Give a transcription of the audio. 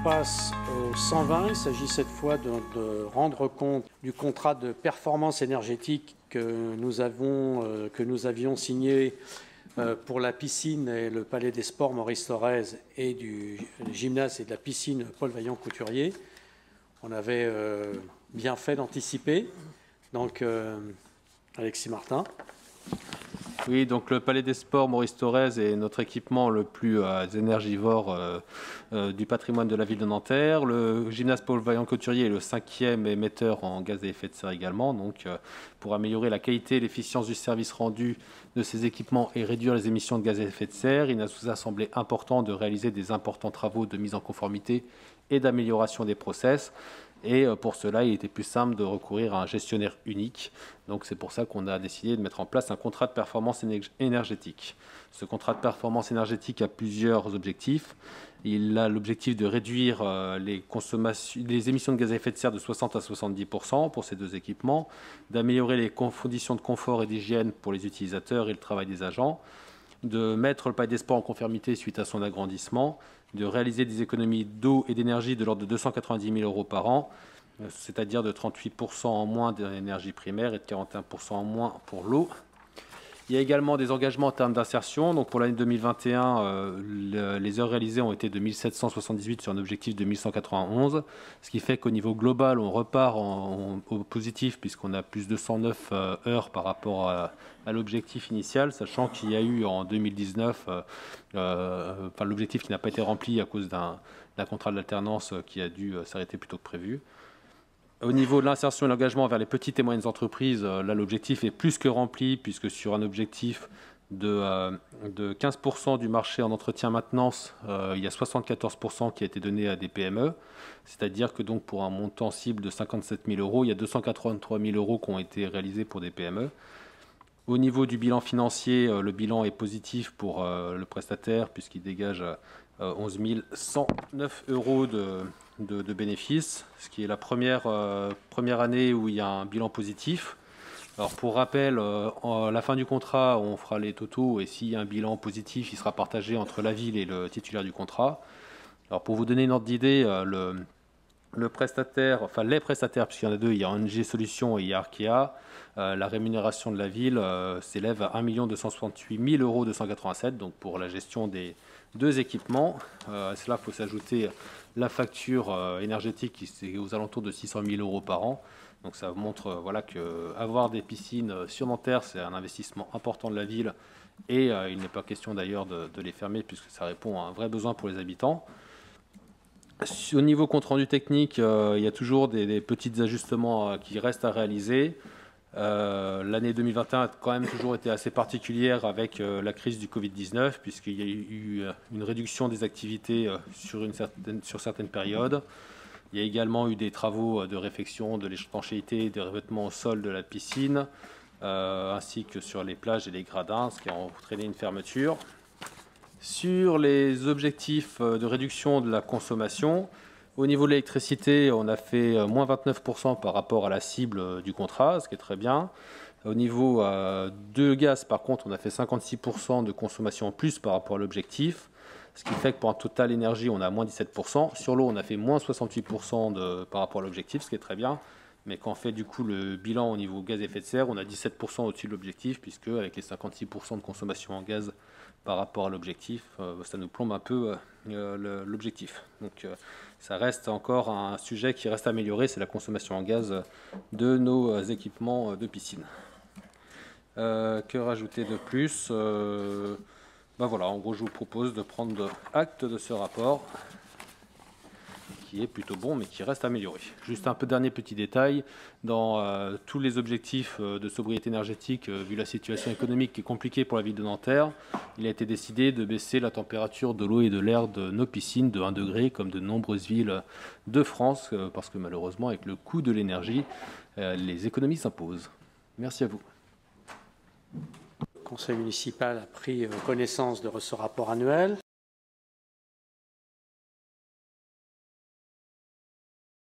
passe au 120. Il s'agit cette fois de rendre compte du contrat de performance énergétique que nous avions signé pour la piscine et le Palais des Sports Maurice Thorez et du gymnase et de la piscine Paul Vaillant-Couturier. On avait bien fait d'anticiper. Donc, Alexis Martin. Oui, donc le Palais des Sports Maurice Thorez est notre équipement le plus énergivore du patrimoine de la ville de Nanterre. Le gymnase Paul Vaillant-Couturier est le 5e émetteur en gaz à effet de serre également. Donc, pour améliorer la qualité et l'efficience du service rendu de ces équipements et réduire les émissions de gaz à effet de serre, il nous a semblé important de réaliser des importants travaux de mise en conformité et d'amélioration des process. Et pour cela, il était plus simple de recourir à un gestionnaire unique. Donc c'est pour ça qu'on a décidé de mettre en place un contrat de performance énergétique. Ce contrat de performance énergétique a plusieurs objectifs. Il a l'objectif de réduire les émissions de gaz à effet de serre de 60 à 70% pour ces deux équipements, d'améliorer les conditions de confort et d'hygiène pour les utilisateurs et le travail des agents, de mettre le Palais des Sports en conformité suite à son agrandissement, de réaliser des économies d'eau et d'énergie de l'ordre de 290 000 € par an, c'est-à-dire de 38% en moins d'énergie primaire et de 41% en moins pour l'eau. Il y a également des engagements en termes d'insertion. Donc pour l'année 2021, les heures réalisées ont été de 1778 sur un objectif de 1191, ce qui fait qu'au niveau global, on repart au positif puisqu'on a plus de 109 heures par rapport à l'objectif initial, sachant qu'il y a eu en 2019 l'objectif qui n'a pas été rempli à cause d'un contrat de l'alternance qui a dû s'arrêter plus tôt que prévu. Au niveau de l'insertion et l'engagement vers les petites et moyennes entreprises, là l'objectif est plus que rempli puisque sur un objectif de 15% du marché en entretien-maintenance, il y a 74% qui a été donné à des PME. C'est-à-dire que donc pour un montant cible de 57 000 €, il y a 283 000 € qui ont été réalisés pour des PME. Au niveau du bilan financier, le bilan est positif pour le prestataire puisqu'il dégage 11 109 € de bénéfices, ce qui est la première année où il y a un bilan positif. Alors pour rappel, à la fin du contrat, on fera les totaux et s'il y a un bilan positif, il sera partagé entre la ville et le titulaire du contrat. Alors pour vous donner une ordre d'idée, les prestataires, puisqu'il y en a deux, il y a ONG Solutions et il y a Arkea, la rémunération de la ville s'élève à 1 268 287 €, donc pour la gestion des deux équipements. À cela, il faut s'ajouter la facture énergétique qui est aux alentours de 600 000 € par an. Donc ça montre qu'avoir des piscines sur Nanterre, c'est un investissement important de la ville et il n'est pas question d'ailleurs de les fermer puisque ça répond à un vrai besoin pour les habitants. Au niveau compte rendu technique, il y a toujours des petits ajustements qui restent à réaliser. L'année 2021 a quand même toujours été assez particulière avec la crise du Covid-19 puisqu'il y a eu une réduction des activités sur certaines périodes. Il y a également eu des travaux de réfection de l'étanchéité des revêtements au sol de la piscine ainsi que sur les plages et les gradins, ce qui a entraîné une fermeture. Sur les objectifs de réduction de la consommation, au niveau de l'électricité, on a fait moins 29% par rapport à la cible du contrat, ce qui est très bien. Au niveau de gaz, par contre, on a fait 56% de consommation en plus par rapport à l'objectif, ce qui fait que pour un total énergie, on a moins 17%. Sur l'eau, on a fait moins 68% par rapport à l'objectif, ce qui est très bien. Mais quand on fait du coup le bilan au niveau gaz à effet de serre, on a 17% au-dessus de l'objectif, puisque avec les 56% de consommation en gaz par rapport à l'objectif, ça nous plombe un peu l'objectif. Donc ça reste encore un sujet qui reste amélioré, c'est la consommation en gaz de nos équipements de piscine. Que rajouter de plus? Voilà, en gros, je vous propose de prendre acte de ce rapport qui est plutôt bon, mais qui reste amélioré. Juste un dernier petit détail, dans tous les objectifs de sobriété énergétique, vu la situation économique qui est compliquée pour la ville de Nanterre, il a été décidé de baisser la température de l'eau et de l'air de nos piscines de 1 degré, comme de nombreuses villes de France, parce que malheureusement, avec le coût de l'énergie, les économies s'imposent. Merci à vous. Le conseil municipal a pris connaissance de ce rapport annuel.